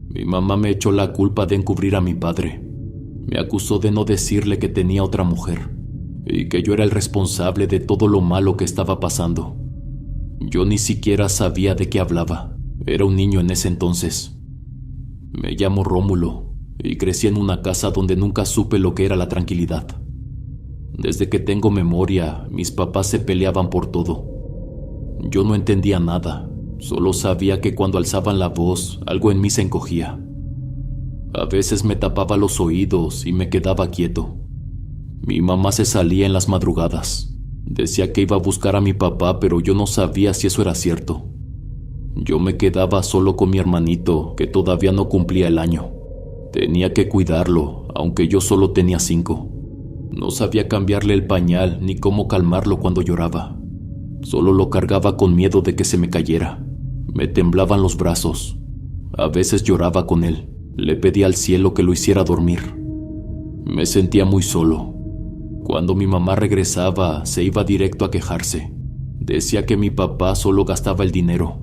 Mi mamá me echó la culpa de encubrir a mi padre. Me acusó de no decirle que tenía otra mujer y que yo era el responsable de todo lo malo que estaba pasando. Yo ni siquiera sabía de qué hablaba. Era un niño en ese entonces. Me llamo Rómulo y crecí en una casa donde nunca supe lo que era la tranquilidad. Desde que tengo memoria, mis papás se peleaban por todo. Yo no entendía nada, solo sabía que cuando alzaban la voz, algo en mí se encogía. A veces me tapaba los oídos y me quedaba quieto. Mi mamá se salía en las madrugadas. Decía que iba a buscar a mi papá, pero yo no sabía si eso era cierto. Yo me quedaba solo con mi hermanito, que todavía no cumplía el año. Tenía que cuidarlo, aunque yo solo tenía 5. No sabía cambiarle el pañal ni cómo calmarlo cuando lloraba. Solo lo cargaba con miedo de que se me cayera. Me temblaban los brazos. A veces lloraba con él. Le pedía al cielo que lo hiciera dormir. Me sentía muy solo. Cuando mi mamá regresaba, se iba directo a quejarse. Decía que mi papá solo gastaba el dinero.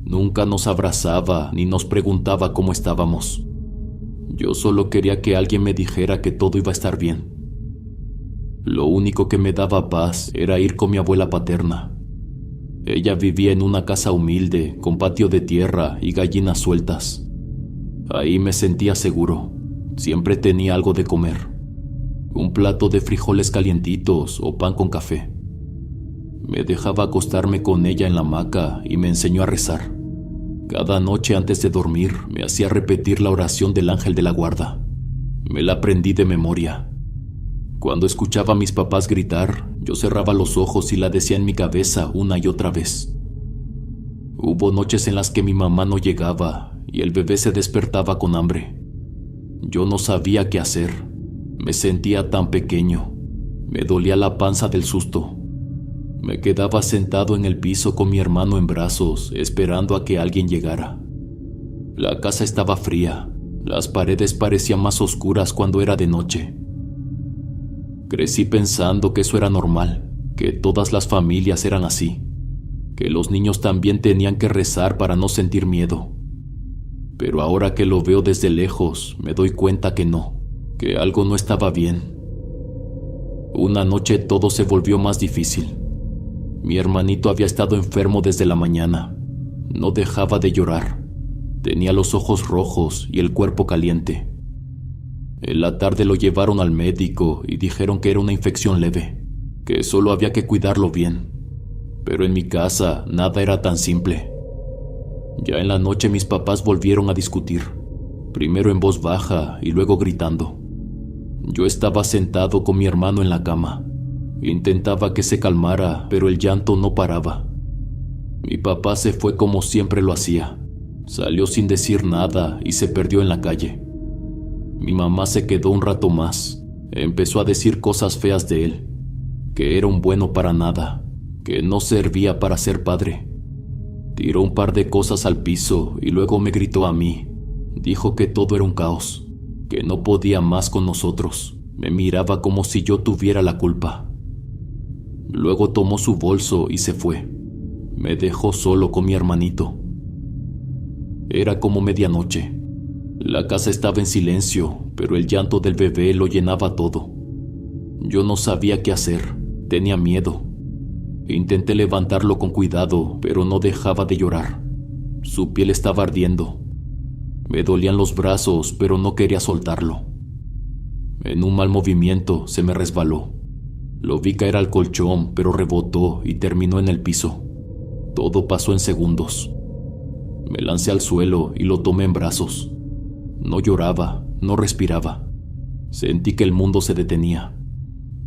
Nunca nos abrazaba ni nos preguntaba cómo estábamos. Yo solo quería que alguien me dijera que todo iba a estar bien. Lo único que me daba paz era ir con mi abuela paterna. Ella vivía en una casa humilde, con patio de tierra y gallinas sueltas. Ahí me sentía seguro. Siempre tenía algo de comer. Un plato de frijoles calientitos o pan con café. Me dejaba acostarme con ella en la hamaca y me enseñó a rezar. Cada noche antes de dormir me hacía repetir la oración del ángel de la guarda. Me la aprendí de memoria. Cuando escuchaba a mis papás gritar, yo cerraba los ojos y la decía en mi cabeza una y otra vez. Hubo noches en las que mi mamá no llegaba y el bebé se despertaba con hambre. Yo no sabía qué hacer. Me sentía tan pequeño. Me dolía la panza del susto. Me quedaba sentado en el piso con mi hermano en brazos, esperando a que alguien llegara. La casa estaba fría. Las paredes parecían más oscuras cuando era de noche. Crecí pensando que eso era normal, que todas las familias eran así, que los niños también tenían que rezar para no sentir miedo. Pero ahora que lo veo desde lejos, me doy cuenta que no, que algo no estaba bien. Una noche todo se volvió más difícil. Mi hermanito había estado enfermo desde la mañana. No dejaba de llorar. Tenía los ojos rojos y el cuerpo caliente. En la tarde lo llevaron al médico y dijeron que era una infección leve, que solo había que cuidarlo bien. Pero en mi casa nada era tan simple. Ya en la noche mis papás volvieron a discutir, primero en voz baja y luego gritando. Yo estaba sentado con mi hermano en la cama. Intentaba que se calmara, pero el llanto no paraba. Mi papá se fue como siempre lo hacía. Salió sin decir nada y se perdió en la calle. Mi mamá se quedó un rato más. Empezó a decir cosas feas de él, que era un bueno para nada, que no servía para ser padre. Tiró un par de cosas al piso y luego me gritó a mí. Dijo que todo era un caos, que no podía más con nosotros. Me miraba como si yo tuviera la culpa. Luego tomó su bolso y se fue. Me dejó solo con mi hermanito. Era como medianoche. La casa estaba en silencio, pero el llanto del bebé lo llenaba todo. Yo no sabía qué hacer. Tenía miedo. Intenté levantarlo con cuidado, pero no dejaba de llorar. Su piel estaba ardiendo. Me dolían los brazos, pero no quería soltarlo. En un mal movimiento se me resbaló. Lo vi caer al colchón, pero rebotó y terminó en el piso. Todo pasó en segundos. Me lancé al suelo y lo tomé en brazos. No lloraba, no respiraba. Sentí que el mundo se detenía.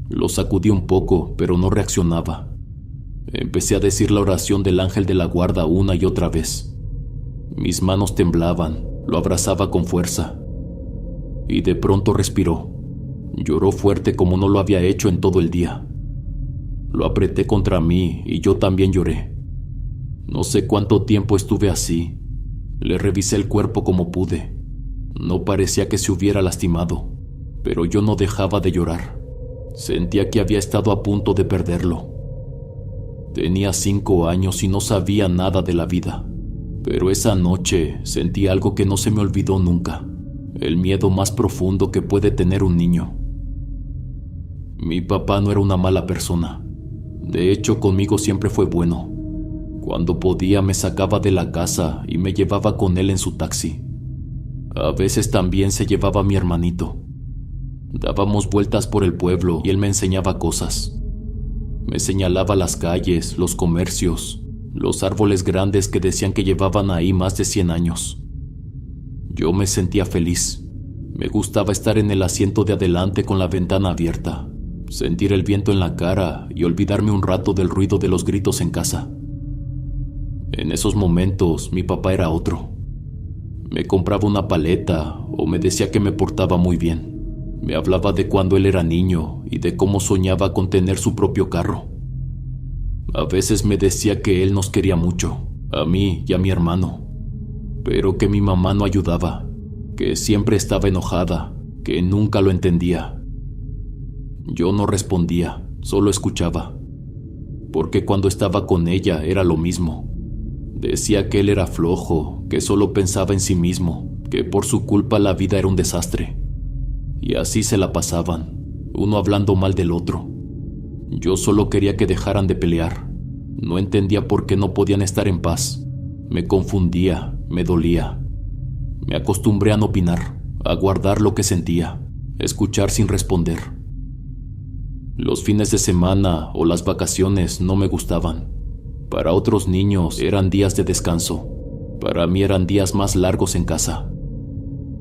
Lo sacudí un poco, pero no reaccionaba. Empecé a decir la oración del ángel de la guarda una y otra vez. Mis manos temblaban, lo abrazaba con fuerza. Y de pronto respiró. Lloró fuerte como no lo había hecho en todo el día. Lo apreté contra mí y yo también lloré. No sé cuánto tiempo estuve así. Le revisé el cuerpo como pude. No parecía que se hubiera lastimado, pero yo no dejaba de llorar. Sentía que había estado a punto de perderlo. Tenía 5 años y no sabía nada de la vida, Pero esa noche sentí algo que no se me olvidó nunca, el miedo más profundo que puede tener un niño. Mi papá no era una mala persona. De hecho, conmigo siempre fue bueno. Cuando podía me sacaba de la casa y me llevaba con él en su taxi. A veces también se llevaba a mi hermanito. Dábamos vueltas por el pueblo y él me enseñaba cosas. Me señalaba las calles, los comercios, los árboles grandes que decían que llevaban ahí más de 100 años. Yo me sentía feliz. Me gustaba estar en el asiento de adelante con la ventana abierta, sentir el viento en la cara y olvidarme un rato del ruido de los gritos en casa. En esos momentos mi papá era otro. Me compraba una paleta o me decía que me portaba muy bien. Me hablaba de cuando él era niño y de cómo soñaba con tener su propio carro. A veces me decía que él nos quería mucho, a mí y a mi hermano, pero que mi mamá no ayudaba, que siempre estaba enojada, que nunca lo entendía. Yo no respondía, solo escuchaba, porque cuando estaba con ella era lo mismo. Decía que él era flojo, que solo pensaba en sí mismo, que por su culpa la vida era un desastre. Y así se la pasaban, uno hablando mal del otro. Yo solo quería que dejaran de pelear. No entendía por qué no podían estar en paz. Me confundía, me dolía. Me acostumbré a no opinar, a guardar lo que sentía, escuchar sin responder. Los fines de semana o las vacaciones no me gustaban. Para otros niños eran días de descanso. Para mí eran días más largos en casa.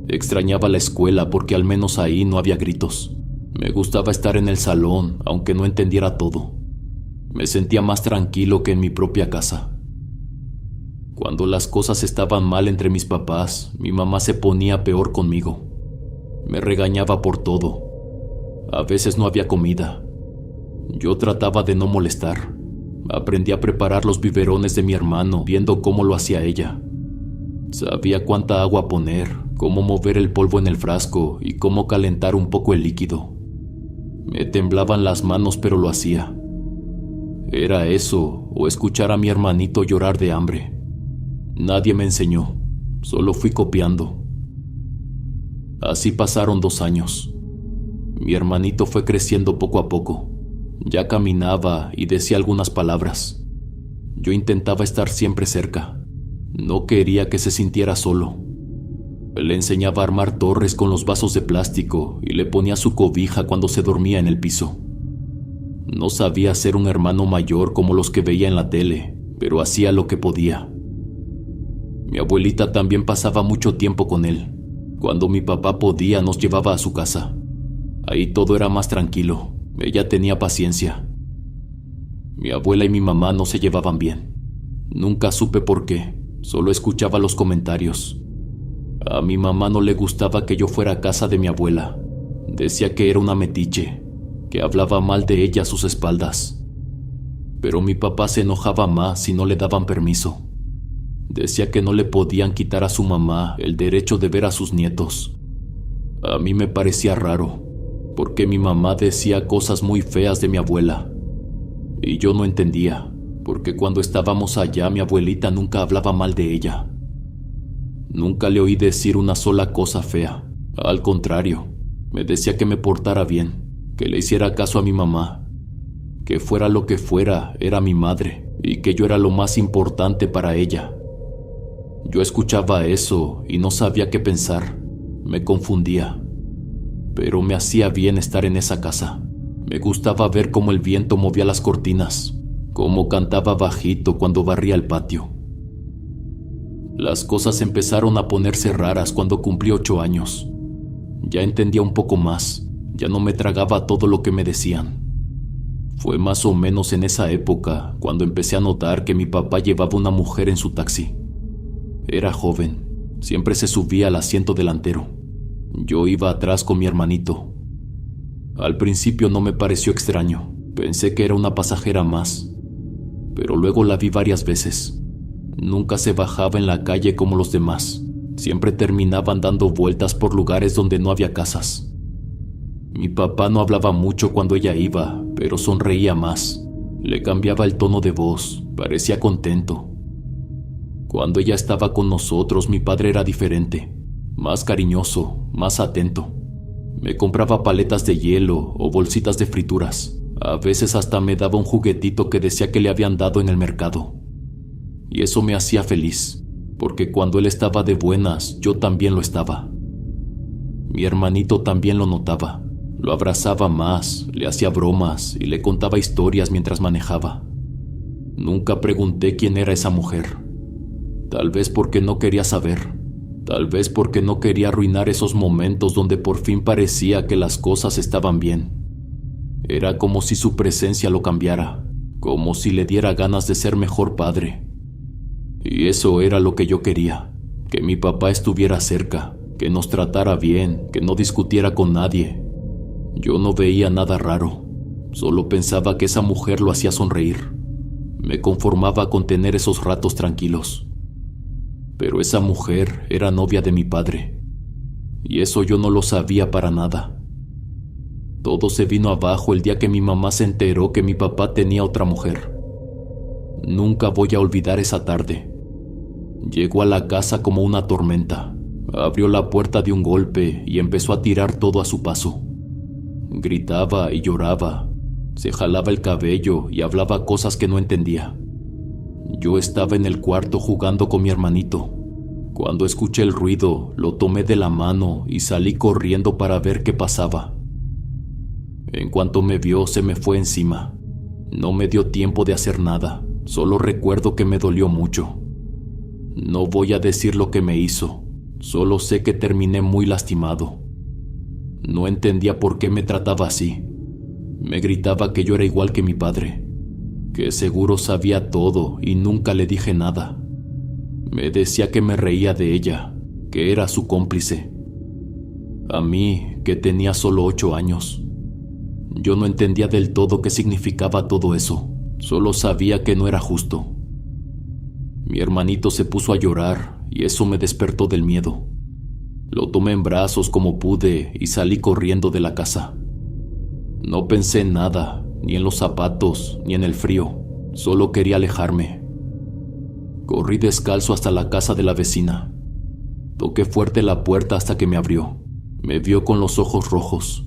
Extrañaba la escuela porque al menos ahí no había gritos. Me gustaba estar en el salón, aunque no entendiera todo. Me sentía más tranquilo que en mi propia casa. Cuando las cosas estaban mal entre mis papás, mi mamá se ponía peor conmigo. Me regañaba por todo. A veces no había comida. Yo trataba de no molestar. Aprendí a preparar los biberones de mi hermano viendo cómo lo hacía ella. Sabía cuánta agua poner, cómo mover el polvo en el frasco y cómo calentar un poco el líquido. Me temblaban las manos, pero lo hacía. Era eso o escuchar a mi hermanito llorar de hambre. Nadie me enseñó, solo fui copiando. Así pasaron 2 años. Mi hermanito fue creciendo poco a poco. Ya caminaba y decía algunas palabras. Yo intentaba estar siempre cerca. No quería que se sintiera solo. Le enseñaba a armar torres con los vasos de plástico y le ponía su cobija cuando se dormía en el piso. No sabía ser un hermano mayor como los que veía en la tele, pero hacía lo que podía. Mi abuelita también pasaba mucho tiempo con él. Cuando mi papá podía, nos llevaba a su casa. Ahí todo era más tranquilo. Ella tenía paciencia. Mi abuela y mi mamá no se llevaban bien. Nunca supe por qué, solo escuchaba los comentarios. A mi mamá no le gustaba que yo fuera a casa de mi abuela. Decía que era una metiche, que hablaba mal de ella a sus espaldas. Pero mi papá se enojaba más si no le daban permiso. Decía que no le podían quitar a su mamá el derecho de ver a sus nietos. A mí me parecía raro, porque mi mamá decía cosas muy feas de mi abuela. Y yo no entendía, porque cuando estábamos allá mi abuelita nunca hablaba mal de ella. Nunca le oí decir una sola cosa fea. Al contrario, me decía que me portara bien, que le hiciera caso a mi mamá, que fuera lo que fuera, era mi madre, y que yo era lo más importante para ella. Yo escuchaba eso y no sabía qué pensar. Me confundía. Pero me hacía bien estar en esa casa. Me gustaba ver cómo el viento movía las cortinas, cómo cantaba bajito cuando barría el patio. Las cosas empezaron a ponerse raras cuando cumplí 8 años. Ya entendía un poco más, ya no me tragaba todo lo que me decían. Fue más o menos en esa época cuando empecé a notar que mi papá llevaba una mujer en su taxi. Era joven, siempre se subía al asiento delantero. Yo iba atrás con mi hermanito. Al principio no me pareció extraño, pensé que era una pasajera más, pero luego la vi varias veces. Nunca se bajaba en la calle como los demás, siempre terminaban dando vueltas por lugares donde no había casas. Mi papá no hablaba mucho cuando ella iba, pero sonreía más. Le cambiaba el tono de voz, parecía contento. Cuando ella estaba con nosotros, mi padre era diferente, más cariñoso, más atento. Me compraba paletas de hielo o bolsitas de frituras. A veces hasta me daba un juguetito que decía que le habían dado en el mercado. Y eso me hacía feliz, porque cuando él estaba de buenas, yo también lo estaba. Mi hermanito también lo notaba. Lo abrazaba más, le hacía bromas y le contaba historias mientras manejaba. Nunca pregunté quién era esa mujer. Tal vez porque no quería saber. Tal vez porque no quería arruinar esos momentos donde por fin parecía que las cosas estaban bien. Era como si su presencia lo cambiara, como si le diera ganas de ser mejor padre. Y eso era lo que yo quería, que mi papá estuviera cerca, que nos tratara bien, que no discutiera con nadie. Yo no veía nada raro, solo pensaba que esa mujer lo hacía sonreír. Me conformaba con tener esos ratos tranquilos. Pero esa mujer era novia de mi padre, y eso yo no lo sabía para nada. Todo se vino abajo el día que mi mamá se enteró que mi papá tenía otra mujer. Nunca voy a olvidar esa tarde. Llegó a la casa como una tormenta, abrió la puerta de un golpe y empezó a tirar todo a su paso. Gritaba y lloraba, se jalaba el cabello y hablaba cosas que no entendía. Yo estaba en el cuarto jugando con mi hermanito. Cuando escuché el ruido, lo tomé de la mano y salí corriendo para ver qué pasaba. En cuanto me vio, se me fue encima. No me dio tiempo de hacer nada, solo recuerdo que me dolió mucho. No voy a decir lo que me hizo, solo sé que terminé muy lastimado. No entendía por qué me trataba así. Me gritaba que yo era igual que mi padre, que seguro sabía todo y nunca le dije nada. Me decía que me reía de ella, que era su cómplice. A mí, que tenía solo 8 años. Yo no entendía del todo qué significaba todo eso, solo sabía que no era justo. Mi hermanito se puso a llorar y eso me despertó del miedo. Lo tomé en brazos como pude y salí corriendo de la casa. No pensé en nada, ni en los zapatos, ni en el frío. Solo quería alejarme. Corrí descalzo hasta la casa de la vecina. Toqué fuerte la puerta hasta que me abrió. Me vio con los ojos rojos.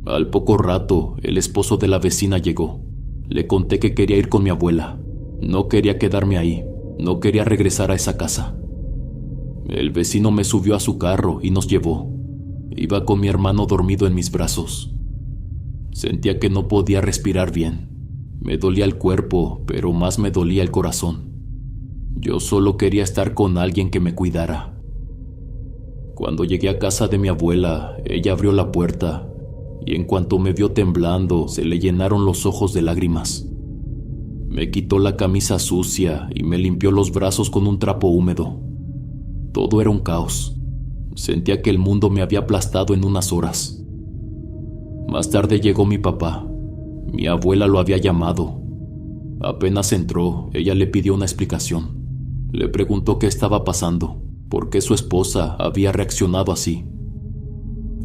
Al poco rato, el esposo de la vecina llegó. Le conté que quería ir con mi abuela. No quería quedarme ahí. No quería regresar a esa casa. El vecino me subió a su carro y nos llevó. Iba con mi hermano dormido en mis brazos. Sentía que no podía respirar bien. Me dolía el cuerpo, pero más me dolía el corazón. Yo solo quería estar con alguien que me cuidara. Cuando llegué a casa de mi abuela, ella abrió la puerta y en cuanto me vio temblando, se le llenaron los ojos de lágrimas. Me quitó la camisa sucia y me limpió los brazos con un trapo húmedo. Todo era un caos. Sentía que el mundo me había aplastado en unas horas. Más tarde llegó mi papá. Mi abuela lo había llamado. Apenas entró, ella le pidió una explicación. Le preguntó qué estaba pasando, por qué su esposa había reaccionado así.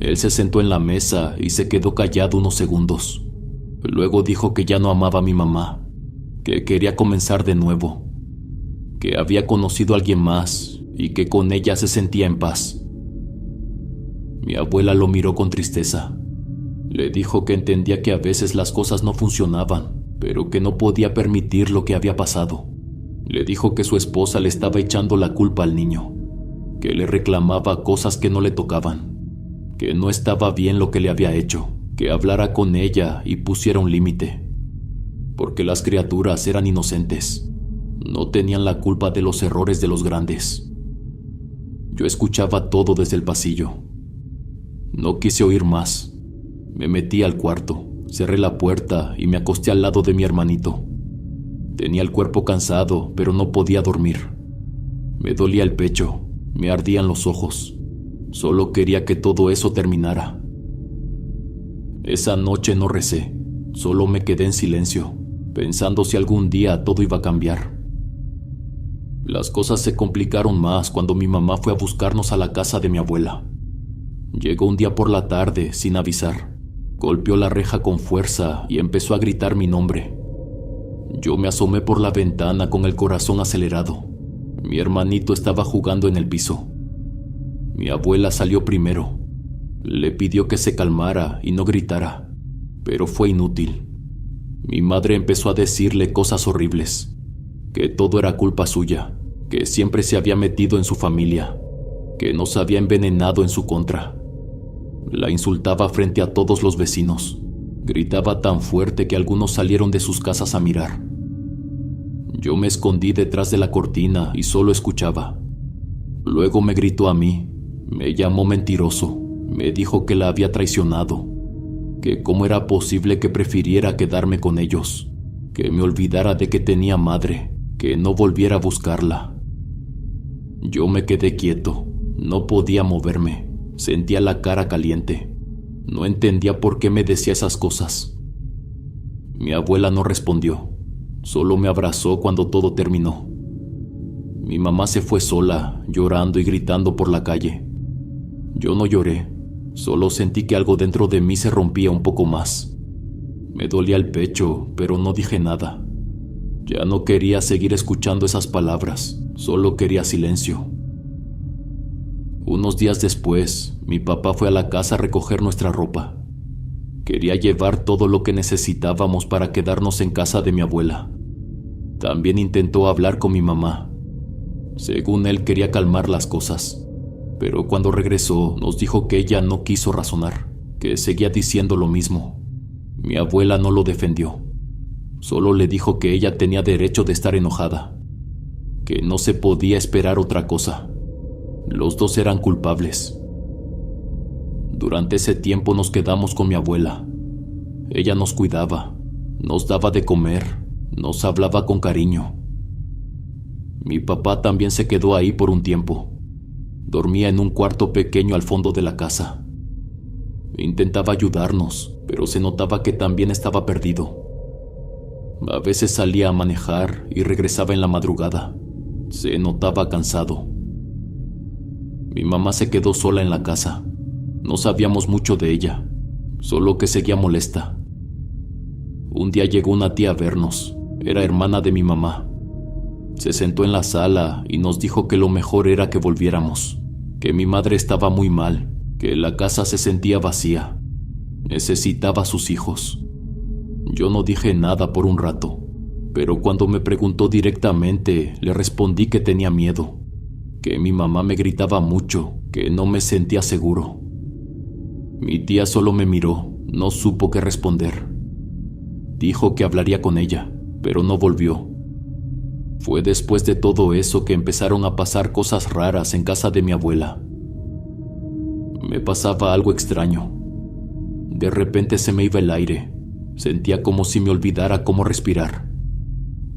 Él se sentó en la mesa y se quedó callado unos segundos. Luego dijo que ya no amaba a mi mamá, que quería comenzar de nuevo, que había conocido a alguien más y que con ella se sentía en paz. Mi abuela lo miró con tristeza. Le dijo que entendía que a veces las cosas no funcionaban, pero que no podía permitir lo que había pasado. Le dijo que su esposa le estaba echando la culpa al niño, que le reclamaba cosas que no le tocaban, que no estaba bien lo que le había hecho, que hablara con ella y pusiera un límite, porque las criaturas eran inocentes, no tenían la culpa de los errores de los grandes. Yo escuchaba todo desde el pasillo. No quise oír más. Me metí al cuarto, cerré la puerta y me acosté al lado de mi hermanito. Tenía el cuerpo cansado, pero no podía dormir. Me dolía el pecho, me ardían los ojos. Solo quería que todo eso terminara. Esa noche no recé, solo me quedé en silencio, pensando si algún día todo iba a cambiar. Las cosas se complicaron más cuando mi mamá fue a buscarnos a la casa de mi abuela. Llegó un día por la tarde, sin avisar. Golpeó la reja con fuerza y empezó a gritar mi nombre. Yo me asomé por la ventana con el corazón acelerado. Mi hermanito estaba jugando en el piso. Mi abuela salió primero. Le pidió que se calmara y no gritara, pero fue inútil. Mi madre empezó a decirle cosas horribles, que todo era culpa suya, que siempre se había metido en su familia, que nos había envenenado en su contra. La insultaba frente a todos los vecinos. Gritaba tan fuerte que algunos salieron de sus casas a mirar. Yo me escondí detrás de la cortina y solo escuchaba. Luego me gritó a mí, me llamó mentiroso, me dijo que la había traicionado, que cómo era posible que prefiriera quedarme con ellos, que me olvidara de que tenía madre, que no volviera a buscarla. Yo me quedé quieto, no podía moverme, sentía la cara caliente. No entendía por qué me decía esas cosas. Mi abuela no respondió, solo me abrazó cuando todo terminó. Mi mamá se fue sola, llorando y gritando por la calle. Yo no lloré, solo sentí que algo dentro de mí se rompía un poco más. Me dolía el pecho, pero no dije nada. Ya no quería seguir escuchando esas palabras, solo quería silencio. Unos días después, mi papá fue a la casa a recoger nuestra ropa. Quería llevar todo lo que necesitábamos para quedarnos en casa de mi abuela. También intentó hablar con mi mamá. Según él, quería calmar las cosas. Pero cuando regresó, nos dijo que ella no quiso razonar, que seguía diciendo lo mismo. Mi abuela no lo defendió. Solo le dijo que ella tenía derecho de estar enojada, que no se podía esperar otra cosa. Los dos eran culpables. Durante ese tiempo nos quedamos con mi abuela. Ella nos cuidaba, nos daba de comer, nos hablaba con cariño. Mi papá también se quedó ahí por un tiempo. Dormía en un cuarto pequeño al fondo de la casa. Intentaba ayudarnos, pero se notaba que también estaba perdido. A veces salía a manejar y regresaba en la madrugada. Se notaba cansado. Mi mamá se quedó sola en la casa. No sabíamos mucho de ella, solo que seguía molesta. Un día llegó una tía a vernos. Era hermana de mi mamá. Se sentó en la sala y nos dijo que lo mejor era que volviéramos, que mi madre estaba muy mal, que la casa se sentía vacía. Necesitaba a sus hijos. Yo no dije nada por un rato, pero cuando me preguntó directamente, le respondí que tenía miedo, que mi mamá me gritaba mucho, que no me sentía seguro. Mi tía solo me miró, no supo qué responder. Dijo que hablaría con ella, pero no volvió. Fue después de todo eso que empezaron a pasar cosas raras en casa de mi abuela. Me pasaba algo extraño. De repente se me iba el aire. Sentía como si me olvidara cómo respirar.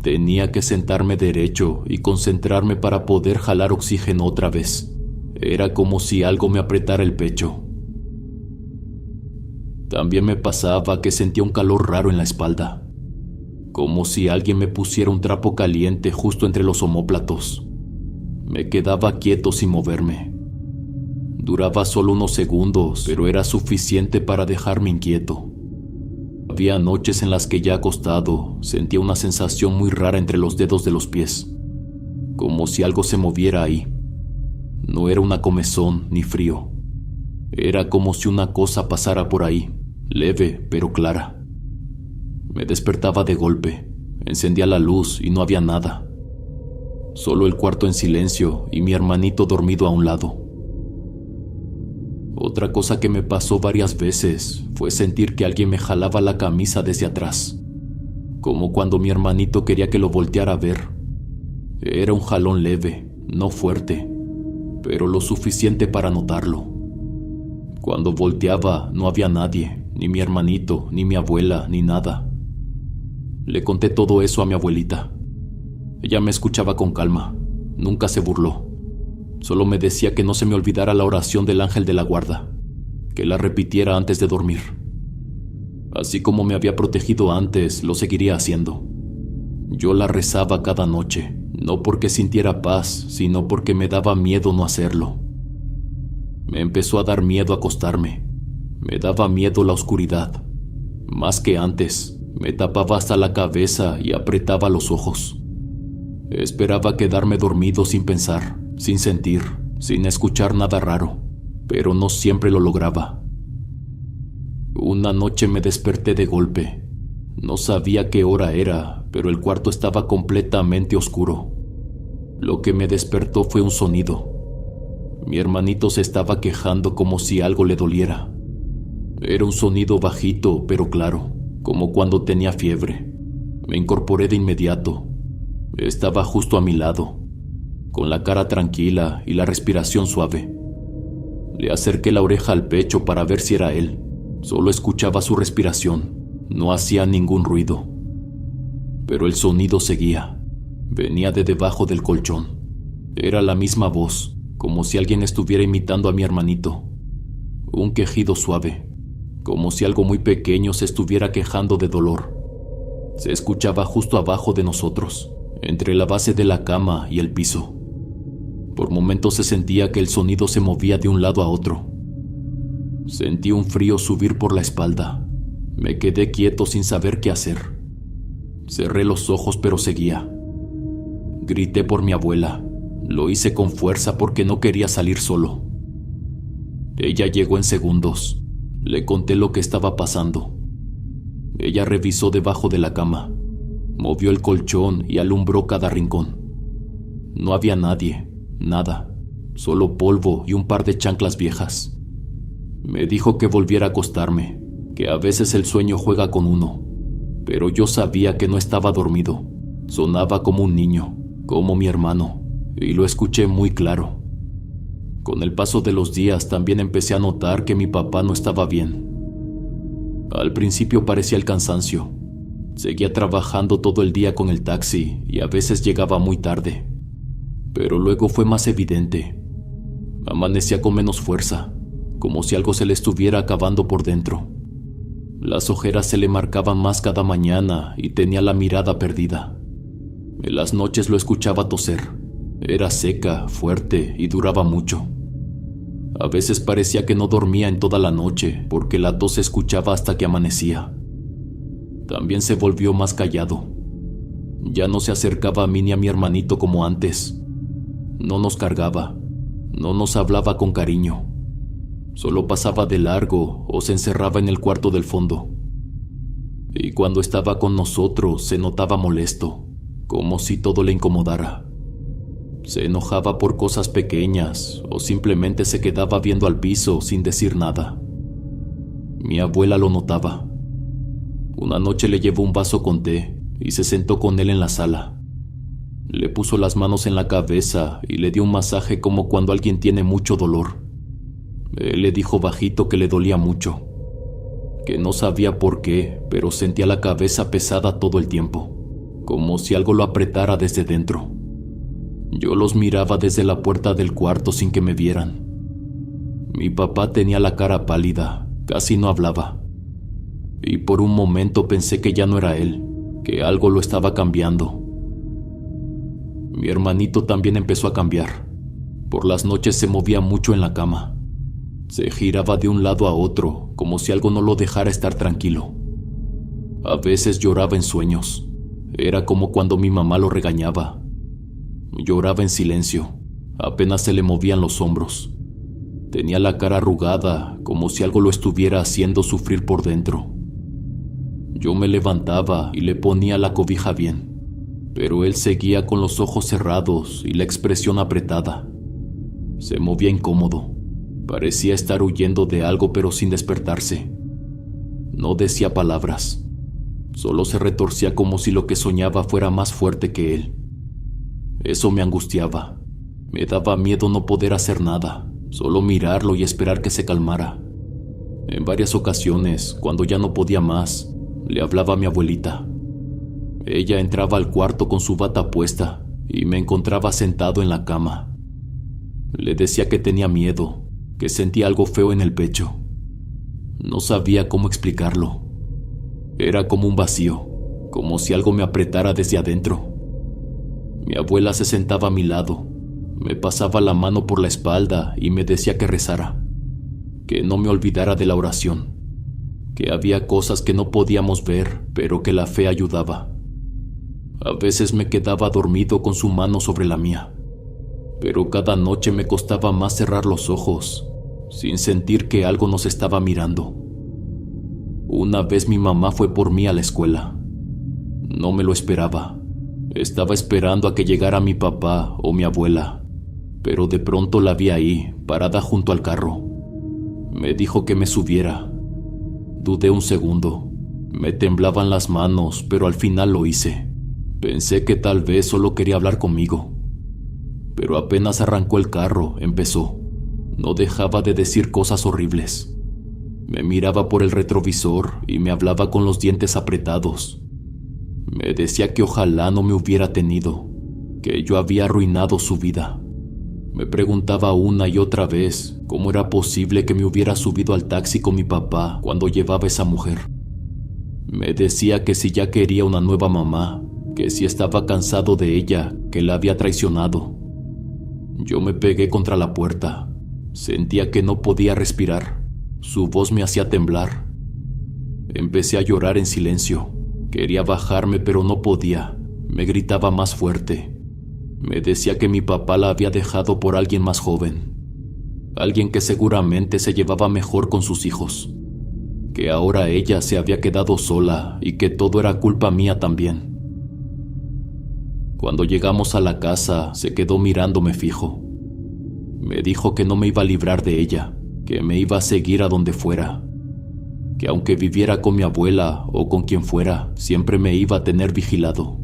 Tenía que sentarme derecho y concentrarme para poder jalar oxígeno otra vez. Era como si algo me apretara el pecho. También me pasaba que sentía un calor raro en la espalda, como si alguien me pusiera un trapo caliente justo entre los omóplatos. Me quedaba quieto sin moverme. Duraba solo unos segundos, pero era suficiente para dejarme inquieto. Había noches en las que ya acostado sentía una sensación muy rara entre los dedos de los pies, como si algo se moviera ahí. No era una comezón ni frío. Era como si una cosa pasara por ahí, leve pero clara. Me despertaba de golpe, encendía la luz y no había nada. Solo el cuarto en silencio y mi hermanito dormido a un lado. Otra cosa que me pasó varias veces fue sentir que alguien me jalaba la camisa desde atrás, como cuando mi hermanito quería que lo volteara a ver. Era un jalón leve, no fuerte, pero lo suficiente para notarlo. Cuando volteaba no había nadie, ni mi hermanito, ni mi abuela, ni nada. Le conté todo eso a mi abuelita. Ella me escuchaba con calma, nunca se burló. Solo me decía que no se me olvidara la oración del ángel de la guarda, que la repitiera antes de dormir. Así como me había protegido antes, lo seguiría haciendo. Yo la rezaba cada noche, no porque sintiera paz, sino porque me daba miedo no hacerlo. Me empezó a dar miedo acostarme. Me daba miedo la oscuridad. Más que antes, me tapaba hasta la cabeza y apretaba los ojos. Esperaba quedarme dormido sin pensar, sin sentir, sin escuchar nada raro, pero no siempre lo lograba. Una noche me desperté de golpe. No sabía qué hora era, pero el cuarto estaba completamente oscuro. Lo que me despertó fue un sonido. Mi hermanito se estaba quejando como si algo le doliera. Era un sonido bajito, pero claro, como cuando tenía fiebre. Me incorporé de inmediato. Estaba justo a mi lado, con la cara tranquila y la respiración suave. Le acerqué la oreja al pecho para ver si era él. Solo escuchaba su respiración, no hacía ningún ruido. Pero el sonido seguía. Venía de debajo del colchón. Era la misma voz, como si alguien estuviera imitando a mi hermanito. Un quejido suave, como si algo muy pequeño se estuviera quejando de dolor. Se escuchaba justo abajo de nosotros, entre la base de la cama y el piso. Por momentos se sentía que el sonido se movía de un lado a otro. Sentí un frío subir por la espalda. Me quedé quieto sin saber qué hacer. Cerré los ojos, pero seguía. Grité por mi abuela. Lo hice con fuerza porque no quería salir solo. Ella llegó en segundos. Le conté lo que estaba pasando. Ella revisó debajo de la cama, movió el colchón y alumbró cada rincón. No había nadie, nada, solo polvo y un par de chanclas viejas. Me dijo que volviera a acostarme, que a veces el sueño juega con uno, pero yo sabía que no estaba dormido. Sonaba como un niño, como mi hermano, y lo escuché muy claro. Con el paso de los días también empecé a notar que mi papá no estaba bien. Al principio parecía el cansancio. Seguía trabajando todo el día con el taxi y a veces llegaba muy tarde. Pero luego fue más evidente. Amanecía con menos fuerza, como si algo se le estuviera acabando por dentro. Las ojeras se le marcaban más cada mañana y tenía la mirada perdida. En las noches lo escuchaba toser. Era seca, fuerte y duraba mucho. A veces parecía que no dormía en toda la noche porque la tos se escuchaba hasta que amanecía. También se volvió más callado. Ya no se acercaba a mí ni a mi hermanito como antes. No nos cargaba, no nos hablaba con cariño. Solo pasaba de largo o se encerraba en el cuarto del fondo. Y cuando estaba con nosotros se notaba molesto, como si todo le incomodara. Se enojaba por cosas pequeñas o simplemente se quedaba viendo al piso sin decir nada. Mi abuela lo notaba. Una noche le llevó un vaso con té y se sentó con él en la sala. Le puso las manos en la cabeza y le dio un masaje como cuando alguien tiene mucho dolor. Él le dijo bajito que le dolía mucho, que no sabía por qué, pero sentía la cabeza pesada todo el tiempo, como si algo lo apretara desde dentro. Yo los miraba desde la puerta del cuarto sin que me vieran. Mi papá tenía la cara pálida, casi no hablaba. Y por un momento pensé que ya no era él, que algo lo estaba cambiando. Mi hermanito también empezó a cambiar. Por las noches se movía mucho en la cama. Se giraba de un lado a otro, como si algo no lo dejara estar tranquilo. A veces lloraba en sueños. Era como cuando mi mamá lo regañaba. Lloraba en silencio. Apenas se le movían los hombros. Tenía la cara arrugada, como si algo lo estuviera haciendo sufrir por dentro. Yo me levantaba y le ponía la cobija bien, pero él seguía con los ojos cerrados y la expresión apretada. Se movía incómodo. Parecía estar huyendo de algo, pero sin despertarse. No decía palabras. Solo se retorcía como si lo que soñaba fuera más fuerte que él. Eso me angustiaba. Me daba miedo no poder hacer nada, solo mirarlo y esperar que se calmara. En varias ocasiones, cuando ya no podía más, le hablaba a mi abuelita. Ella entraba al cuarto con su bata puesta y me encontraba sentado en la cama. Le decía que tenía miedo, que sentía algo feo en el pecho. No sabía cómo explicarlo. Era como un vacío, como si algo me apretara desde adentro. Mi abuela se sentaba a mi lado, me pasaba la mano por la espalda y me decía que rezara, que no me olvidara de la oración, que había cosas que no podíamos ver, pero que la fe ayudaba. A veces me quedaba dormido con su mano sobre la mía, pero cada noche me costaba más cerrar los ojos, sin sentir que algo nos estaba mirando. Una vez mi mamá fue por mí a la escuela. No me lo esperaba. Estaba esperando a que llegara mi papá o mi abuela, pero de pronto la vi ahí, parada junto al carro. Me dijo que me subiera. Dudé un segundo. Me temblaban las manos, pero al final lo hice. Pensé que tal vez solo quería hablar conmigo. Pero apenas arrancó el carro, empezó. No dejaba de decir cosas horribles. Me miraba por el retrovisor y me hablaba con los dientes apretados. Me decía que ojalá no me hubiera tenido, que yo había arruinado su vida. Me preguntaba una y otra vez cómo era posible que me hubiera subido al taxi con mi papá cuando llevaba a esa mujer. Me decía que si ya quería una nueva mamá, que si estaba cansado de ella, que la había traicionado. Yo me pegué contra la puerta. Sentía que no podía respirar. Su voz me hacía temblar. Empecé a llorar en silencio. Quería bajarme, pero no podía. Me gritaba más fuerte. Me decía que mi papá la había dejado por alguien más joven. Alguien que seguramente se llevaba mejor con sus hijos. Que ahora ella se había quedado sola y que todo era culpa mía también. Cuando llegamos a la casa, se quedó mirándome fijo. Me dijo que no me iba a librar de ella, que me iba a seguir a donde fuera, que aunque viviera con mi abuela o con quien fuera, siempre me iba a tener vigilado.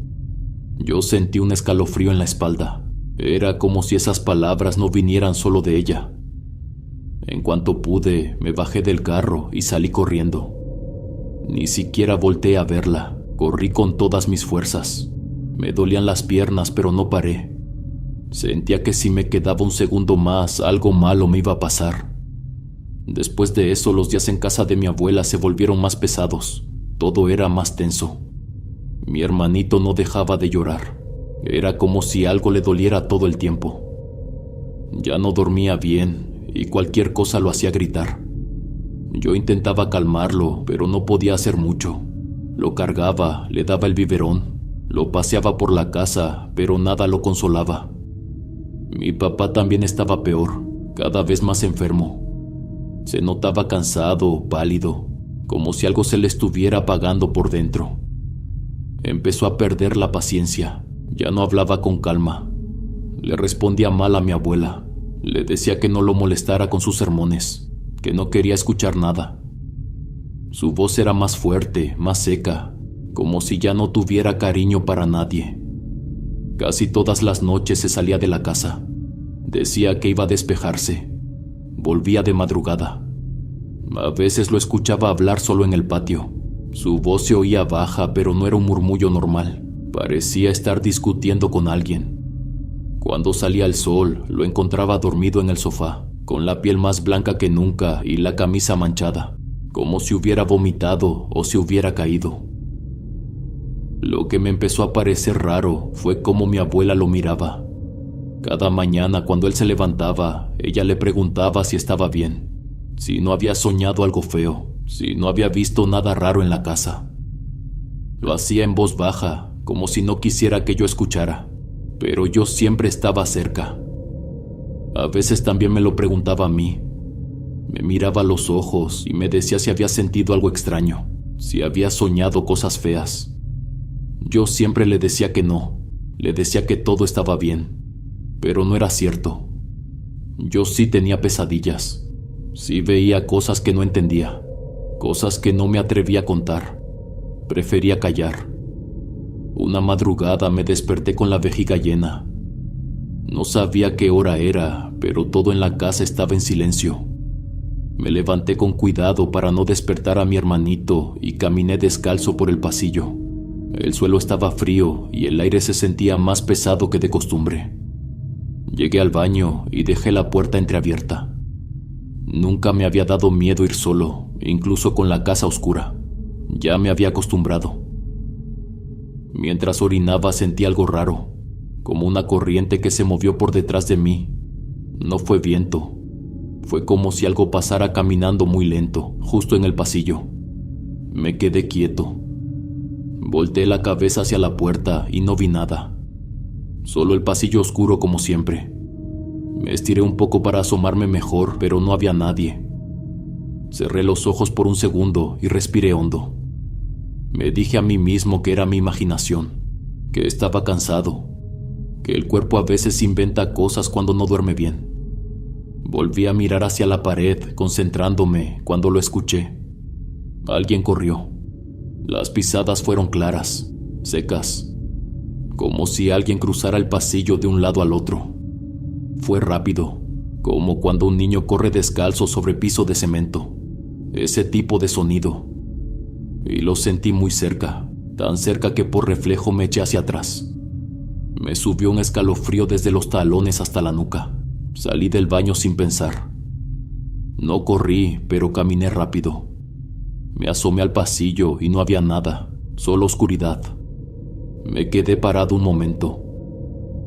Yo sentí un escalofrío en la espalda. Era como si esas palabras no vinieran solo de ella. En cuanto pude, me bajé del carro y salí corriendo. Ni siquiera volteé a verla. Corrí con todas mis fuerzas. Me dolían las piernas, pero no paré. Sentía que si me quedaba un segundo más, algo malo me iba a pasar. Después de eso, los días en casa de mi abuela se volvieron más pesados. Todo era más tenso. Mi hermanito no dejaba de llorar. Era como si algo le doliera todo el tiempo. Ya no dormía bien y cualquier cosa lo hacía gritar. Yo intentaba calmarlo, pero no podía hacer mucho. Lo cargaba, le daba el biberón. Lo paseaba por la casa, pero nada lo consolaba. Mi papá también estaba peor, cada vez más enfermo. Se notaba cansado, pálido, como si algo se le estuviera apagando por dentro. Empezó a perder la paciencia, ya no hablaba con calma. Le respondía mal a mi abuela, le decía que no lo molestara con sus sermones, que no quería escuchar nada. Su voz era más fuerte, más seca, como si ya no tuviera cariño para nadie. Casi todas las noches se salía de la casa. Decía que iba a despejarse. Volvía de madrugada. A veces lo escuchaba hablar solo en el patio. Su voz se oía baja, pero no era un murmullo normal. Parecía estar discutiendo con alguien. Cuando salía el sol, lo encontraba dormido en el sofá, con la piel más blanca que nunca y la camisa manchada, como si hubiera vomitado o se hubiera caído. Lo que me empezó a parecer raro fue cómo mi abuela lo miraba. Cada mañana cuando él se levantaba, ella le preguntaba si estaba bien, si no había soñado algo feo, si no había visto nada raro en la casa. Lo hacía en voz baja, como si no quisiera que yo escuchara, pero yo siempre estaba cerca. A veces también me lo preguntaba a mí. Me miraba a los ojos y me decía si había sentido algo extraño, si había soñado cosas feas. Yo siempre le decía que no, le decía que todo estaba bien, pero no era cierto. Yo sí tenía pesadillas, sí veía cosas que no entendía, cosas que no me atrevía a contar. Prefería callar. Una madrugada me desperté con la vejiga llena. No sabía qué hora era, pero todo en la casa estaba en silencio. Me levanté con cuidado para no despertar a mi hermanito y caminé descalzo por el pasillo. El suelo estaba frío y el aire se sentía más pesado que de costumbre. Llegué al baño y dejé la puerta entreabierta. Nunca me había dado miedo ir solo, incluso con la casa oscura. Ya me había acostumbrado. Mientras orinaba sentí algo raro, como una corriente que se movió por detrás de mí. No fue viento. Fue como si algo pasara caminando muy lento, justo en el pasillo. Me quedé quieto. Volteé la cabeza hacia la puerta y no vi nada. Solo el pasillo oscuro como siempre. Me estiré un poco para asomarme mejor, pero no había nadie. Cerré los ojos por un segundo y respiré hondo. Me dije a mí mismo que era mi imaginación, que estaba cansado, que el cuerpo a veces inventa cosas cuando no duerme bien. Volví a mirar hacia la pared, concentrándome, cuando lo escuché. Alguien corrió. Las pisadas fueron claras, secas, como si alguien cruzara el pasillo de un lado al otro. Fue rápido, como cuando un niño corre descalzo sobre piso de cemento. Ese tipo de sonido. Y lo sentí muy cerca, tan cerca que por reflejo me eché hacia atrás. Me subió un escalofrío desde los talones hasta la nuca. Salí del baño sin pensar. No corrí, pero caminé rápido. Me asomé al pasillo y no había nada, solo oscuridad. Me quedé parado un momento.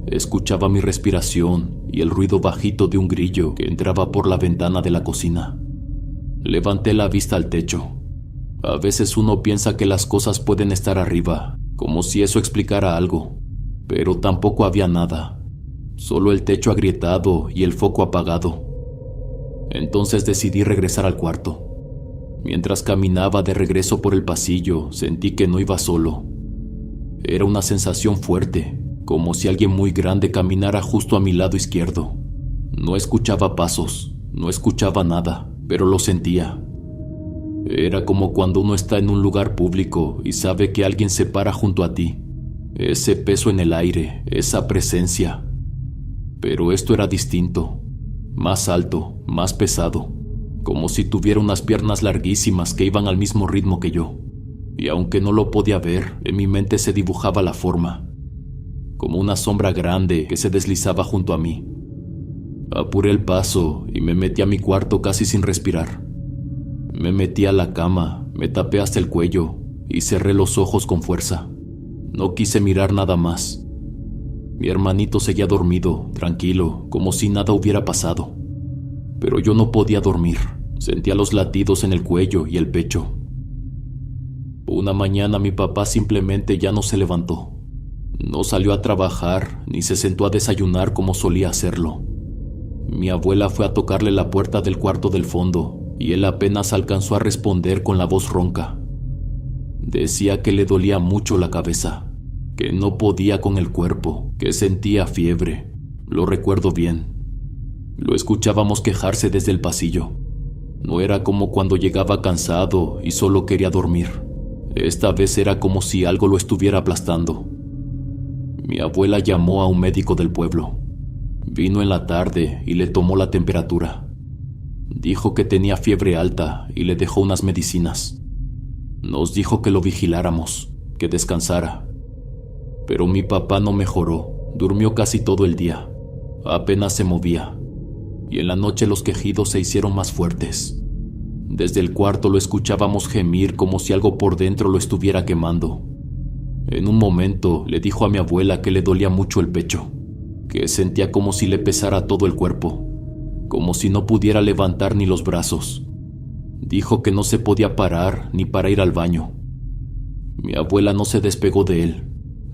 Escuchaba mi respiración y el ruido bajito de un grillo que entraba por la ventana de la cocina. Levanté la vista al techo. A veces uno piensa que las cosas pueden estar arriba, como si eso explicara algo, pero tampoco había nada, solo el techo agrietado y el foco apagado. Entonces decidí regresar al cuarto. Mientras caminaba de regreso por el pasillo, sentí que no iba solo. Era una sensación fuerte, como si alguien muy grande caminara justo a mi lado izquierdo. No escuchaba pasos, no escuchaba nada, pero lo sentía. Era como cuando uno está en un lugar público y sabe que alguien se para junto a ti. Ese peso en el aire, esa presencia. Pero esto era distinto, más alto, más pesado, como si tuviera unas piernas larguísimas que iban al mismo ritmo que yo. Y aunque no lo podía ver, en mi mente se dibujaba la forma, como una sombra grande que se deslizaba junto a mí. Apuré el paso y me metí a mi cuarto casi sin respirar. Me metí a la cama, me tapé hasta el cuello y cerré los ojos con fuerza. No quise mirar nada más. Mi hermanito seguía dormido, tranquilo, como si nada hubiera pasado. Pero yo no podía dormir. Sentía los latidos en el cuello y el pecho. Una mañana mi papá simplemente ya no se levantó. No salió a trabajar ni se sentó a desayunar como solía hacerlo. Mi abuela fue a tocarle la puerta del cuarto del fondo y él apenas alcanzó a responder con la voz ronca. Decía que le dolía mucho la cabeza, que no podía con el cuerpo, que sentía fiebre. Lo recuerdo bien. Lo escuchábamos quejarse desde el pasillo. No era como cuando llegaba cansado y solo quería dormir. Esta vez era como si algo lo estuviera aplastando. Mi abuela llamó a un médico del pueblo. Vino en la tarde y le tomó la temperatura. Dijo que tenía fiebre alta y le dejó unas medicinas. Nos dijo que lo vigiláramos, que descansara. Pero mi papá no mejoró, durmió casi todo el día. Apenas se movía. Y en la noche los quejidos se hicieron más fuertes. Desde el cuarto lo escuchábamos gemir como si algo por dentro lo estuviera quemando. En un momento le dijo a mi abuela que le dolía mucho el pecho, que sentía como si le pesara todo el cuerpo, como si no pudiera levantar ni los brazos. Dijo que no se podía parar ni para ir al baño. Mi abuela no se despegó de él.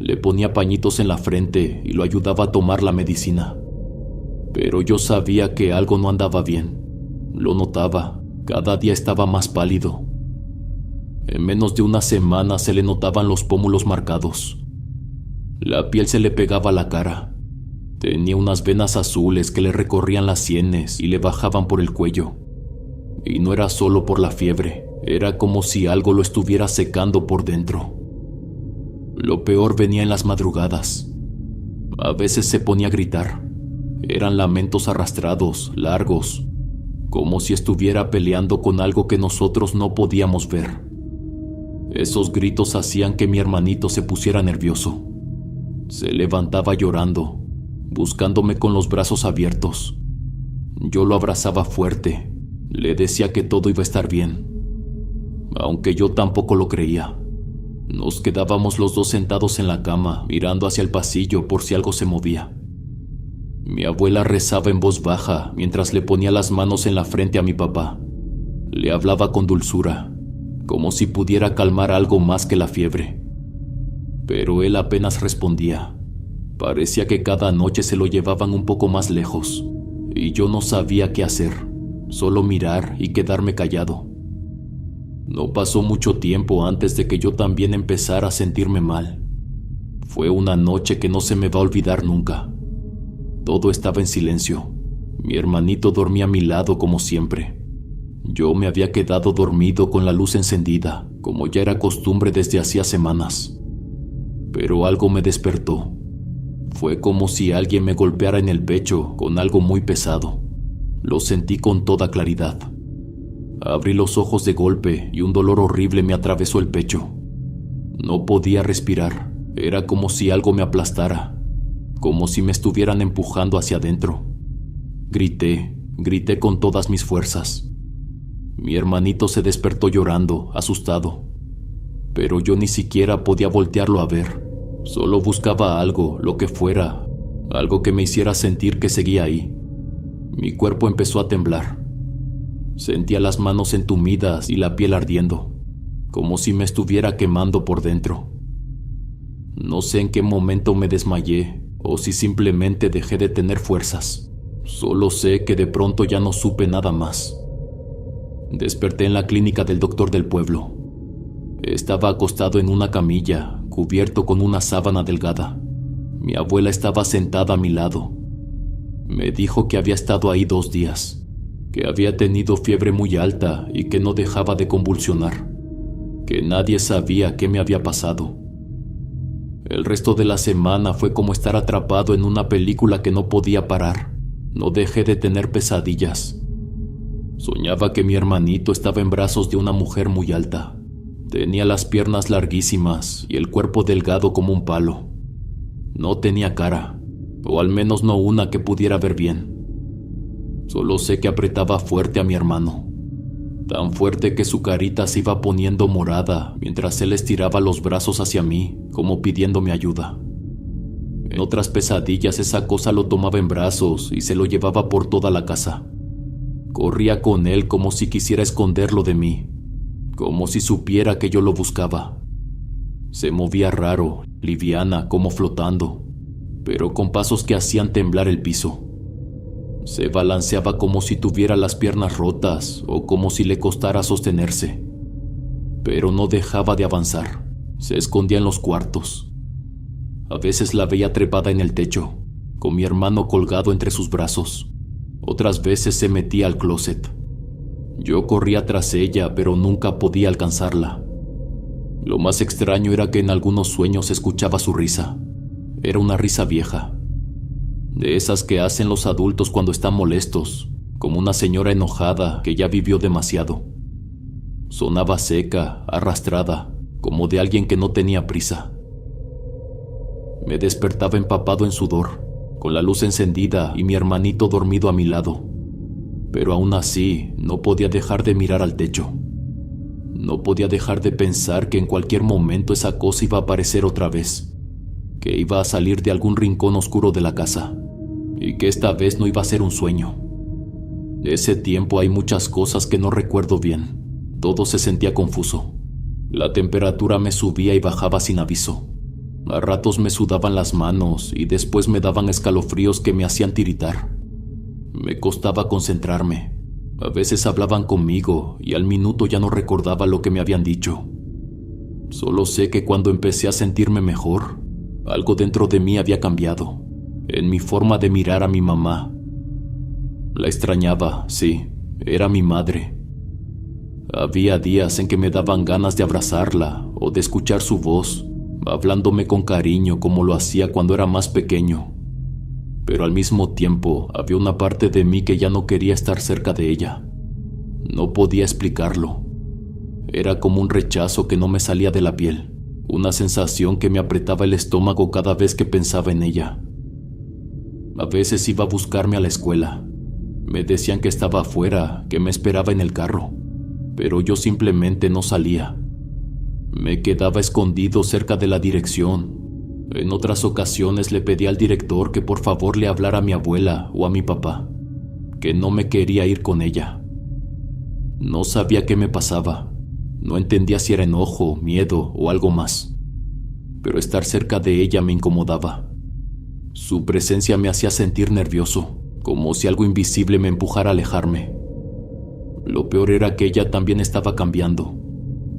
Le ponía pañitos en la frente y lo ayudaba a tomar la medicina. Pero yo sabía que algo no andaba bien. Lo notaba. Cada día estaba más pálido. En menos de una semana se le notaban los pómulos marcados. La piel se le pegaba a la cara. Tenía unas venas azules que le recorrían las sienes y le bajaban por el cuello. Y no era solo por la fiebre, era como si algo lo estuviera secando por dentro. Lo peor venía en las madrugadas. A veces se ponía a gritar. Eran lamentos arrastrados, largos, como si estuviera peleando con algo que nosotros no podíamos ver. Esos gritos hacían que mi hermanito se pusiera nervioso. Se levantaba llorando, buscándome con los brazos abiertos. Yo lo abrazaba fuerte, le decía que todo iba a estar bien, aunque yo tampoco lo creía. Nos quedábamos los dos sentados en la cama, mirando hacia el pasillo por si algo se movía. Mi abuela rezaba en voz baja mientras le ponía las manos en la frente a mi papá. Le hablaba con dulzura, como si pudiera calmar algo más que la fiebre. pero él apenas respondía. Parecía que cada noche se lo llevaban un poco más lejos, y yo no sabía qué hacer, solo mirar y quedarme callado. No pasó mucho tiempo antes de que yo también empezara a sentirme mal. Fue una noche que no se me va a olvidar nunca. Todo estaba en silencio. Mi hermanito dormía a mi lado como siempre. Yo me había quedado dormido con la luz encendida, como ya era costumbre desde hacía semanas. Pero algo me despertó. Fue como si alguien me golpeara en el pecho con algo muy pesado. Lo sentí con toda claridad. Abrí los ojos de golpe y un dolor horrible me atravesó el pecho. No podía respirar. Era como si algo me aplastara, como si me estuvieran empujando hacia adentro. Grité con todas mis fuerzas. Mi hermanito se despertó llorando, asustado. Pero yo ni siquiera podía voltearlo a ver. Solo buscaba algo, lo que fuera, algo que me hiciera sentir que seguía ahí. Mi cuerpo empezó a temblar. Sentía las manos entumidas y la piel ardiendo, como si me estuviera quemando por dentro. No sé en qué momento me desmayé o si simplemente dejé de tener fuerzas. Solo sé que de pronto ya no supe nada más. Desperté en la clínica del doctor del pueblo. Estaba acostado en una camilla, cubierto con una sábana delgada. Mi abuela estaba sentada a mi lado. Me dijo que había estado ahí 2 días, que había tenido fiebre muy alta y que no dejaba de convulsionar, que nadie sabía qué me había pasado. El resto de la semana fue como estar atrapado en una película que no podía parar. No dejé de tener pesadillas. Soñaba que mi hermanito estaba en brazos de una mujer muy alta. Tenía las piernas larguísimas y el cuerpo delgado como un palo. No tenía cara, o al menos no una que pudiera ver bien. Solo sé que apretaba fuerte a mi hermano. Tan fuerte que su carita se iba poniendo morada mientras él estiraba los brazos hacia mí, como pidiéndome ayuda. En otras pesadillas esa cosa lo tomaba en brazos y se lo llevaba por toda la casa. Corría con él como si quisiera esconderlo de mí, como si supiera que yo lo buscaba. Se movía raro, liviana, como flotando, pero con pasos que hacían temblar el piso. Se balanceaba como si tuviera las piernas rotas o como si le costara sostenerse. Pero no dejaba de avanzar. Se escondía en los cuartos. A veces la veía trepada en el techo, con mi hermano colgado entre sus brazos. Otras veces se metía al closet. Yo corría tras ella, pero nunca podía alcanzarla. Lo más extraño era que en algunos sueños escuchaba su risa. Era una risa vieja, de esas que hacen los adultos cuando están molestos, como una señora enojada que ya vivió demasiado. Sonaba seca, arrastrada, como de alguien que no tenía prisa. Me despertaba empapado en sudor, con la luz encendida y mi hermanito dormido a mi lado. Pero aún así no podía dejar de mirar al techo. No podía dejar de pensar que en cualquier momento esa cosa iba a aparecer otra vez, que iba a salir de algún rincón oscuro de la casa, y que esta vez no iba a ser un sueño. De ese tiempo hay muchas cosas que no recuerdo bien. Todo se sentía confuso. La temperatura me subía y bajaba sin aviso. A ratos me sudaban las manos y después me daban escalofríos que me hacían tiritar. Me costaba concentrarme. A veces hablaban conmigo y al minuto ya no recordaba lo que me habían dicho. Solo sé que cuando empecé a sentirme mejor, algo dentro de mí había cambiado, en mi forma de mirar a mi mamá. La extrañaba, sí, era mi madre. Había días en que me daban ganas de abrazarla o de escuchar su voz, hablándome con cariño como lo hacía cuando era más pequeño. Pero al mismo tiempo había una parte de mí que ya no quería estar cerca de ella. No podía explicarlo. Era como un rechazo que no me salía de la piel, una sensación que me apretaba el estómago cada vez que pensaba en ella. A veces iba a buscarme a la escuela. Me decían que estaba afuera, que me esperaba en el carro, pero yo simplemente no salía. Me quedaba escondido cerca de la dirección. En otras ocasiones le pedí al director que por favor le hablara a mi abuela o a mi papá, que no me quería ir con ella. No sabía qué me pasaba. No entendía si era enojo, miedo o algo más. pero estar cerca de ella me incomodaba. Su presencia me hacía sentir nervioso, como si algo invisible me empujara a alejarme. Lo peor era que ella también estaba cambiando.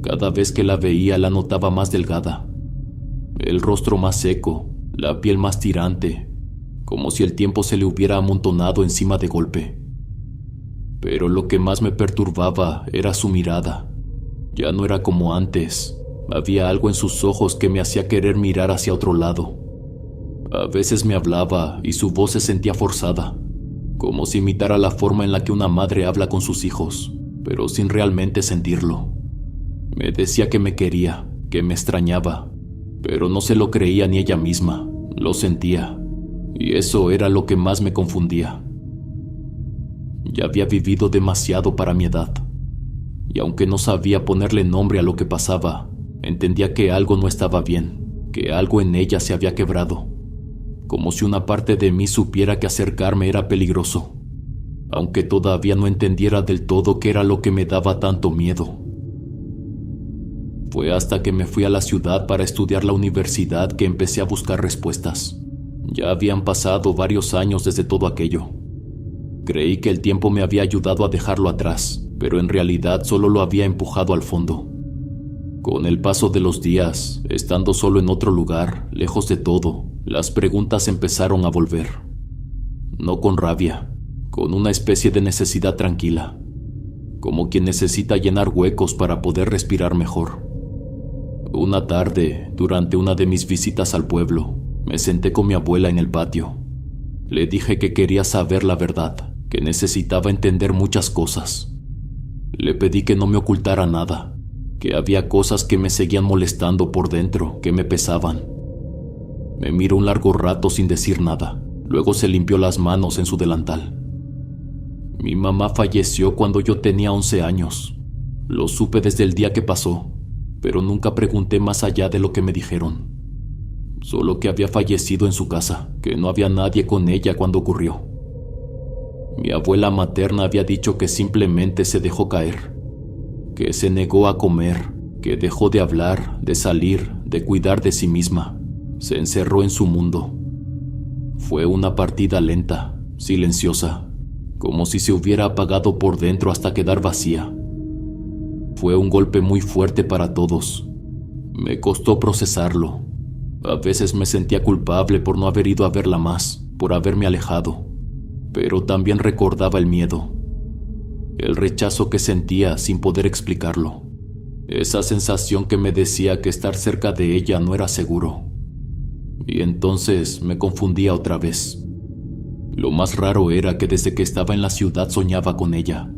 Cada vez que la veía la notaba más delgada, el rostro más seco, la piel más tirante, como si el tiempo se le hubiera amontonado encima de golpe. Pero lo que más me perturbaba era su mirada. Ya no era como antes. Había algo en sus ojos que me hacía querer mirar hacia otro lado. A veces me hablaba y su voz se sentía forzada, como si imitara la forma en la que una madre habla con sus hijos, pero sin realmente sentirlo. Me decía que me quería, que me extrañaba, pero no se lo creía ni ella misma, lo sentía, y eso era lo que más me confundía. Ya había vivido demasiado para mi edad, y aunque no sabía ponerle nombre a lo que pasaba, entendía que algo no estaba bien, que algo en ella se había quebrado, como si una parte de mí supiera que acercarme era peligroso, aunque todavía no entendiera del todo qué era lo que me daba tanto miedo. Fue hasta que me fui a la ciudad para estudiar la universidad que empecé a buscar respuestas. Ya habían pasado varios años desde todo aquello. Creí que el tiempo me había ayudado a dejarlo atrás, pero en realidad solo lo había empujado al fondo. Con el paso de los días, estando solo en otro lugar, lejos de todo, las preguntas empezaron a volver. No con rabia, con una especie de necesidad tranquila, como quien necesita llenar huecos para poder respirar mejor. Una tarde, durante una de mis visitas al pueblo, me senté con mi abuela en el patio. Le dije que quería saber la verdad, que necesitaba entender muchas cosas. Le pedí que no me ocultara nada, que había cosas que me seguían molestando por dentro, que me pesaban. Me miró un largo rato sin decir nada, luego se limpió las manos en su delantal. Mi mamá falleció cuando yo tenía 11 años. Lo supe desde el día que pasó, pero nunca pregunté más allá de lo que me dijeron. Solo que había fallecido en su casa, que no había nadie con ella cuando ocurrió. Mi abuela materna había dicho que simplemente se dejó caer, que se negó a comer, que dejó de hablar, de salir, de cuidar de sí misma. Se encerró en su mundo. Fue una partida lenta, silenciosa, como si se hubiera apagado por dentro hasta quedar vacía. Fue un golpe muy fuerte para todos. Me costó procesarlo. A veces me sentía culpable por no haber ido a verla más, por haberme alejado, pero también recordaba el miedo, el rechazo que sentía sin poder explicarlo, esa sensación que me decía que estar cerca de ella no era seguro. Y entonces me confundía otra vez. Lo más raro era que desde que estaba en la ciudad soñaba con ella.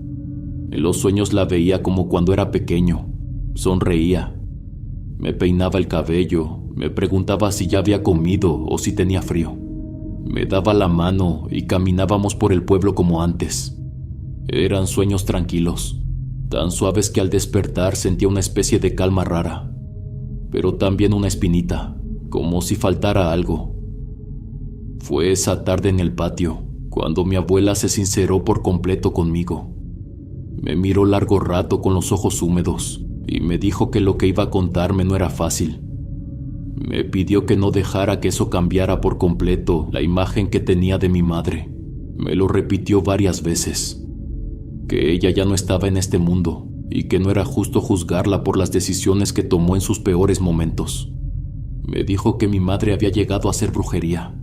En los sueños la veía como cuando era pequeño. Sonreía. Me peinaba el cabello, me preguntaba si ya había comido o si tenía frío. Me daba la mano y caminábamos por el pueblo como antes. Eran sueños tranquilos, tan suaves que al despertar sentía una especie de calma rara, pero también una espinita, como si faltara algo. Fue esa tarde en el patio, cuando mi abuela se sinceró por completo conmigo. Me miró largo rato con los ojos húmedos y me dijo que lo que iba a contarme no era fácil. Me pidió que no dejara que eso cambiara por completo la imagen que tenía de mi madre. Me lo repitió varias veces, que ella ya no estaba en este mundo y que no era justo juzgarla por las decisiones que tomó en sus peores momentos. Me dijo que mi madre había llegado a hacer brujería,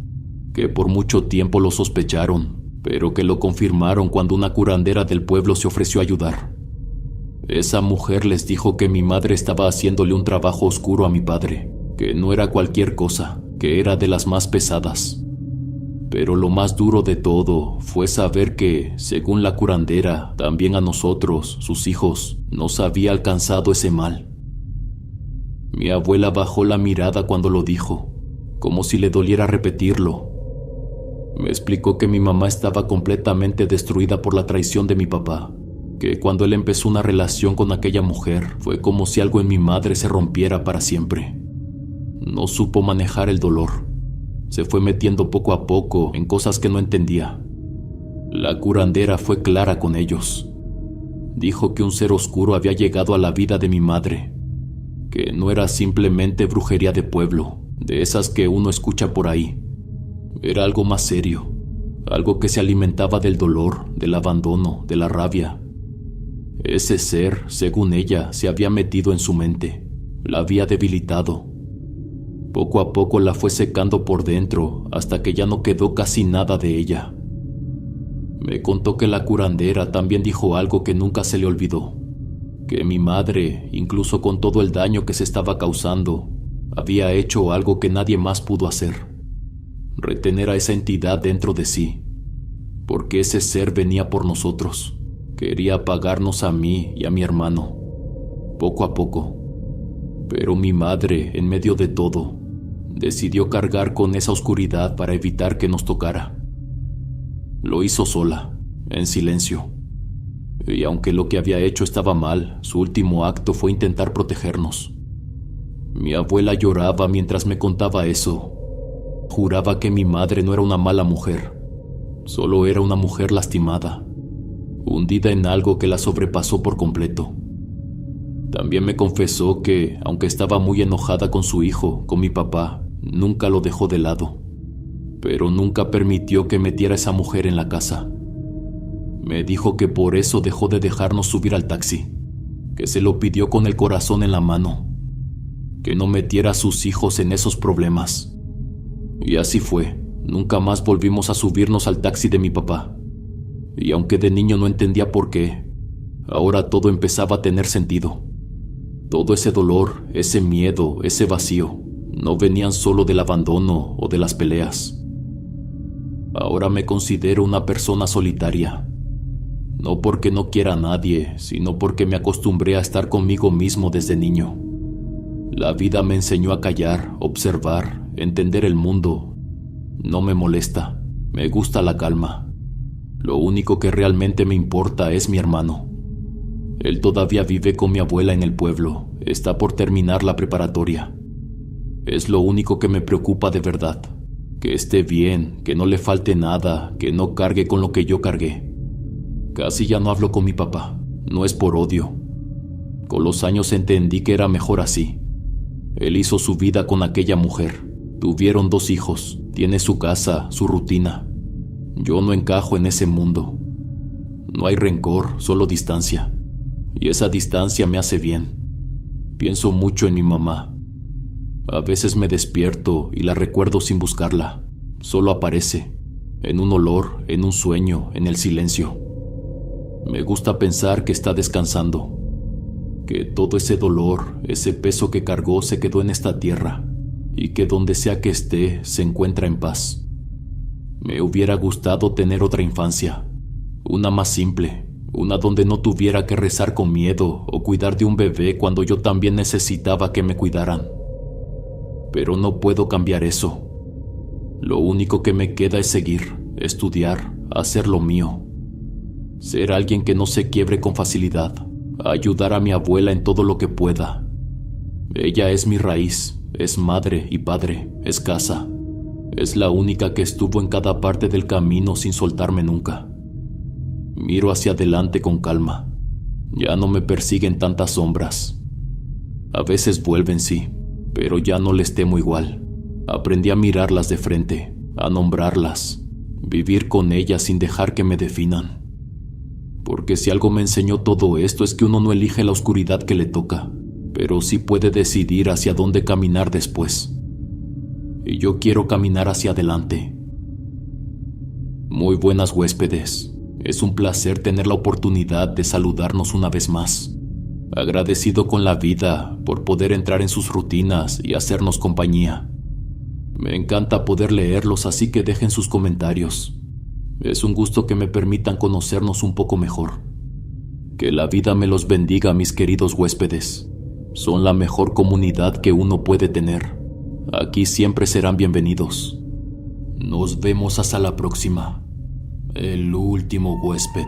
que por mucho tiempo lo sospecharon, pero que lo confirmaron cuando una curandera del pueblo se ofreció a ayudar. Esa mujer les dijo que mi madre estaba haciéndole un trabajo oscuro a mi padre, que no era cualquier cosa, que era de las más pesadas. Pero lo más duro de todo fue saber que, según la curandera, también a nosotros, sus hijos, nos había alcanzado ese mal. Mi abuela bajó la mirada cuando lo dijo, como si le doliera repetirlo. Me explicó que mi mamá estaba completamente destruida por la traición de mi papá, que cuando él empezó una relación con aquella mujer fue como si algo en mi madre se rompiera para siempre. No supo manejar el dolor. Se fue metiendo poco a poco en cosas que no entendía. La curandera fue clara con ellos. Dijo que un ser oscuro había llegado a la vida de mi madre, que no era simplemente brujería de pueblo, de esas que uno escucha por ahí. Era algo más serio, algo que se alimentaba del dolor, del abandono, de la rabia. Ese ser, según ella, se había metido en su mente, la había debilitado. Poco a poco la fue secando por dentro hasta que ya no quedó casi nada de ella. Me contó que la curandera también dijo algo que nunca se le olvidó, que mi madre, incluso con todo el daño que se estaba causando, había hecho algo que nadie más pudo hacer: retener a esa entidad dentro de sí, porque ese ser venía por nosotros, quería apagarnos a mí y a mi hermano, poco a poco. Pero mi madre, en medio de todo, decidió cargar con esa oscuridad para evitar que nos tocara. Lo hizo sola, en silencio. Y aunque lo que había hecho estaba mal, su último acto fue intentar protegernos. Mi abuela lloraba mientras me contaba eso. Juraba que mi madre no era una mala mujer, solo era una mujer lastimada, hundida en algo que la sobrepasó por completo. También me confesó que, aunque estaba muy enojada con su hijo, con mi papá, nunca lo dejó de lado, pero nunca permitió que metiera a esa mujer en la casa. Me dijo que por eso dejó de dejarnos subir al taxi, que se lo pidió con el corazón en la mano, que no metiera a sus hijos en esos problemas. Y así fue, nunca más volvimos a subirnos al taxi de mi papá. Y aunque de niño no entendía por qué, ahora todo empezaba a tener sentido. Todo ese dolor, ese miedo, ese vacío, no venían solo del abandono o de las peleas. Ahora me considero una persona solitaria. No porque no quiera a nadie, sino porque me acostumbré a estar conmigo mismo desde niño. La vida me enseñó a callar, observar, entender el mundo. No me molesta, me gusta la calma. Lo único que realmente me importa es mi hermano. Él todavía vive con mi abuela en el pueblo, está por terminar la preparatoria. Es lo único que me preocupa de verdad, que esté bien, que no le falte nada, que no cargue con lo que yo cargué. Casi ya no hablo con mi papá, no es por odio. Con los años entendí que era mejor así. Él hizo su vida con aquella mujer, tuvieron 2 hijos, tiene su casa, su rutina. Yo no encajo en ese mundo. No hay rencor, solo distancia. Y esa distancia me hace bien. Pienso mucho en mi mamá. A veces me despierto y la recuerdo sin buscarla. Solo aparece, en un olor, en un sueño, en el silencio. Me gusta pensar que está descansando, que todo ese dolor, ese peso que cargó se quedó en esta tierra y que donde sea que esté se encuentra en paz. Me hubiera gustado tener otra infancia, una más simple, una donde no tuviera que rezar con miedo o cuidar de un bebé cuando yo también necesitaba que me cuidaran. Pero no puedo cambiar eso. Lo único que me queda es seguir, estudiar, hacer lo mío. Ser alguien que no se quiebre con facilidad, ayudar a mi abuela en todo lo que pueda. Ella es mi raíz, es madre y padre, es casa. Es la única que estuvo en cada parte del camino sin soltarme nunca. Miro hacia adelante con calma. Ya no me persiguen tantas sombras. A veces vuelven, sí, pero ya no les temo igual. Aprendí a mirarlas de frente, a nombrarlas, vivir con ellas sin dejar que me definan. Porque si algo me enseñó todo esto es que uno no elige la oscuridad que le toca, pero sí puede decidir hacia dónde caminar después. Y yo quiero caminar hacia adelante. Muy buenas huéspedes. Es un placer tener la oportunidad de saludarnos una vez más. Agradecido con la vida por poder entrar en sus rutinas y hacernos compañía. Me encanta poder leerlos, así que dejen sus comentarios. Es un gusto que me permitan conocernos un poco mejor. Que la vida me los bendiga, mis queridos huéspedes. Son la mejor comunidad que uno puede tener. Aquí siempre serán bienvenidos. Nos vemos hasta la próxima. El último huésped.